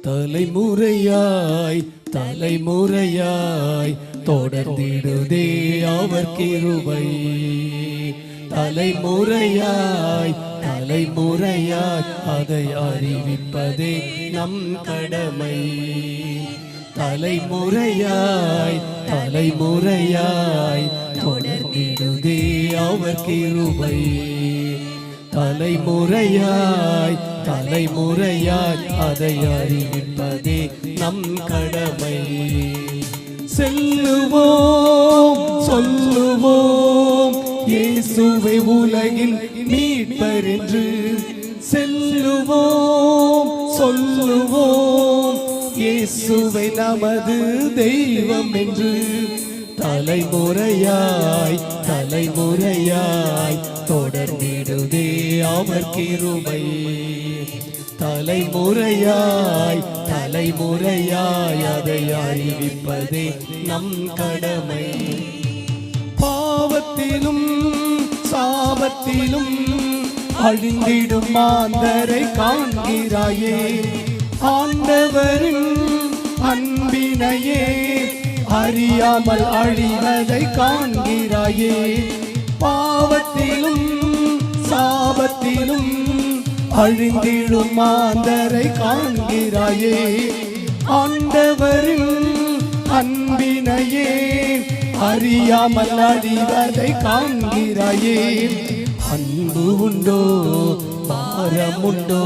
தலைமுறையாய் தலைமுறையாய் தொடர்ந்திடுதே அவர் கிருபை. தலைமுறையாய் தலைமுறையாய் அதை அறிவிப்பதே நம் கடமை. தலைமுறையாய் தலைமுறையாய் தொடர்ந்திடுதே அவர் கிருபை. தலைமுறையாய் தலைமுறையாய் அதை அறிவிப்பதே நம் கடமை. செல்லுவோம் சொல்லுவோம் இயேசுவை உலகின் மீட்பர் என்று. செல்லுவோம் சொல்லுவோம் இயேசுவை நமது தெய்வம் என்று. தலைமுறையாய் தலைமுறையாய் தொடர்ந்திடுதே அவர் கிருபை. தலைமுறையாய் தலைமுறையாய் அதை அறிவிப்பதே நம் கடமை. பாவத்திலும் சாபத்திலும் அழிந்திடும் மாந்தரை காண்கிறாயே. ஆண்டவரின் அன்பினையே அறியாமல் அழிவதை காண்கிறாயே. பாவத்திலும் சாபத்திலும் அழிந்திடும் மாந்தரை காண்கிறாயே. ஆண்டவரின் அன்பினையே அறியாமல் அழிவதை காண்கிறாயே. அன்பு உண்டோ பாரம் உண்டோ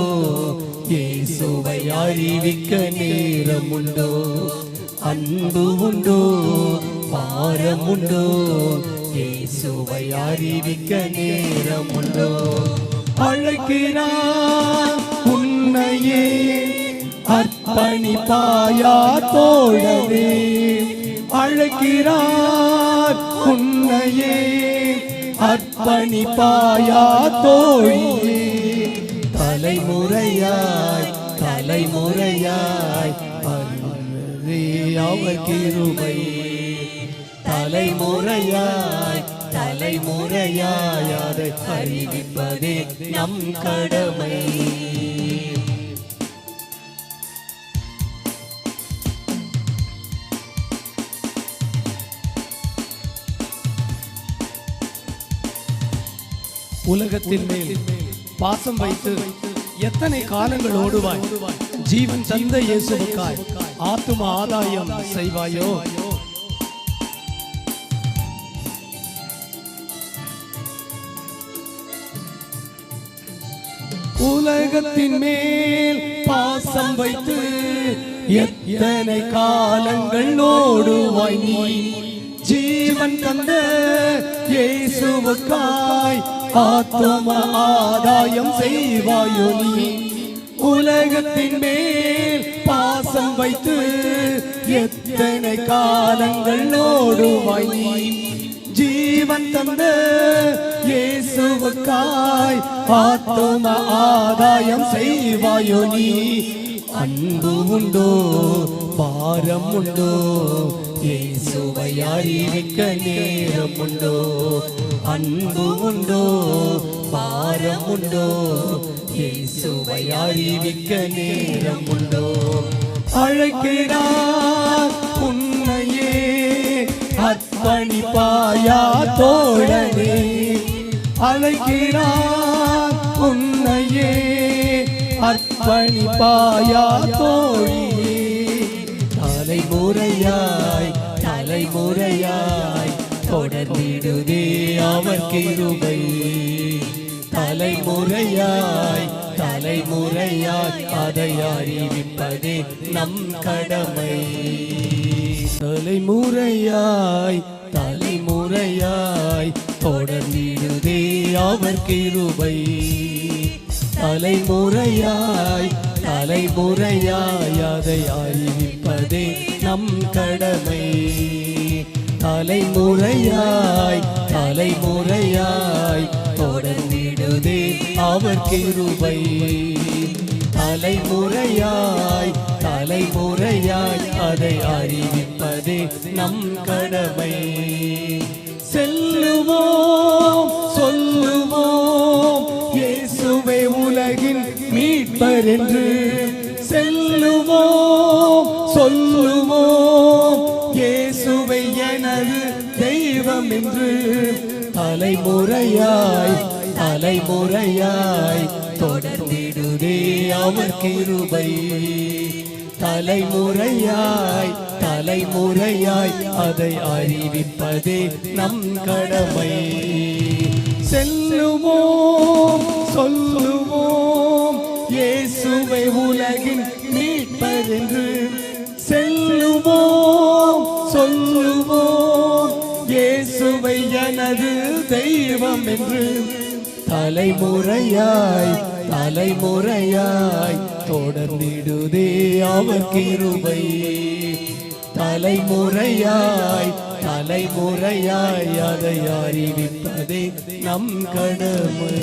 இயேசுவை அறிவிக்க நேரம் உண்டோ. அன்பு உண்டோ பாரம் உண்டோ இயேசுவை அறிவிக்க நேரம் உண்டோ. அழைக்கிறார் உன்னையே அர்ப்பணிப்பாயா தோழனே. அழைக்கிறார் உன்னையே அர்ப்பணிப்பாயா தோழியே. தலைமுறையாய் தலைமுறையாய் அவர் கிருபை. தலைமுறையாய் தலைமுறையாய் அதை அறிவிப்பதே நம் கடமை. உலகத்தின் மேல் பாசம் வைத்து எத்தனை காலங்கள் ஓடுவாய். ஜீவன் தந்த இயேசுவுக்காய் ஆத்தும ஆதாயம் செய்வாயோ. உலகத்தின் மேல் பாசம் வைத்து எத்தனை காலங்கள் ஓடுவாய் நீ. ஜீவன் தந்த இயேசுவுக்காய் ஆத்தும ஆதாயம் செய்வாயோ நீ. உலகத்தின் மேல் பாசம் வைத்து எத்தனை காலங்கள் ஓடுவாய் நீ. ஜீவன் தந்த இயேசுவுக்காய் ஆத்தும ஆதாயம் செய்வாயோ நீ. அன்பு உண்டோ பாரம் உண்டோ இயேசுவை அறிவிக்க நேரம் உண்டோ. அன்பு உண்டோ பாரம் உண்டோ இயேசுவை அறிவிக்க நேரம் உண்டோ. அழைக்கிறார் உன்னையே அர்ப்பணிப்பாயா தோழனே. அழைக்கிறார் உன்னையே அர்ப்பணிப்பாயா தோழியே. தலைமுறையாய் தலைமுறையாய் தொடர்ந்திடுதே அவர் கிருபை. தலைமுறையாய் தலைமுறையாய் அதை அறிவிப்பதே நம் கடமை. தலைமுறையாய் தலைமுறையாய் தொடர்ந்திடுதே அவர் கிருபை. தலைமுறையாய் தலைமுறையாய் அதை அறிவிப்பதே நம் கடமை. தலைமுறையாய் தலைமுறையாய் தொடர்ந்திடுதே அவர் கிருபை. தலைமுறையாய் தலைமுறையாய் அதை அறிவிப்பதே நம் கடமை. செல்லுவோம் சொல்லுவோம் இயேசுவே உலகின் மீட்பர் என்று. செல்லுவோம் சொல்லுவோம் இயேசுவை எனது தெய்வம் என்று தலைமுறையாய் தலைமுறையாய் தொடர்ந்திடுதே அவர் கிருபை தலைமுறையாய் தலைமுறையாய் அதை அறிவிப்பதே நம் கடமை செல்லுவோம் சொல்லுவோம் இயேசுவை உலகின் மீட்பர் என்று செல்லுவோம் சொல்லுவோம் இயேசுவை எனது தெய்வம் என்று தலைமுறையாய் தலைமுறையாய் தொடர்ந்திடுதே அவர் கிருபை தலைமுறையாய் தலைமுறையாய் அதை அறிவிப்பதே நம் கடமை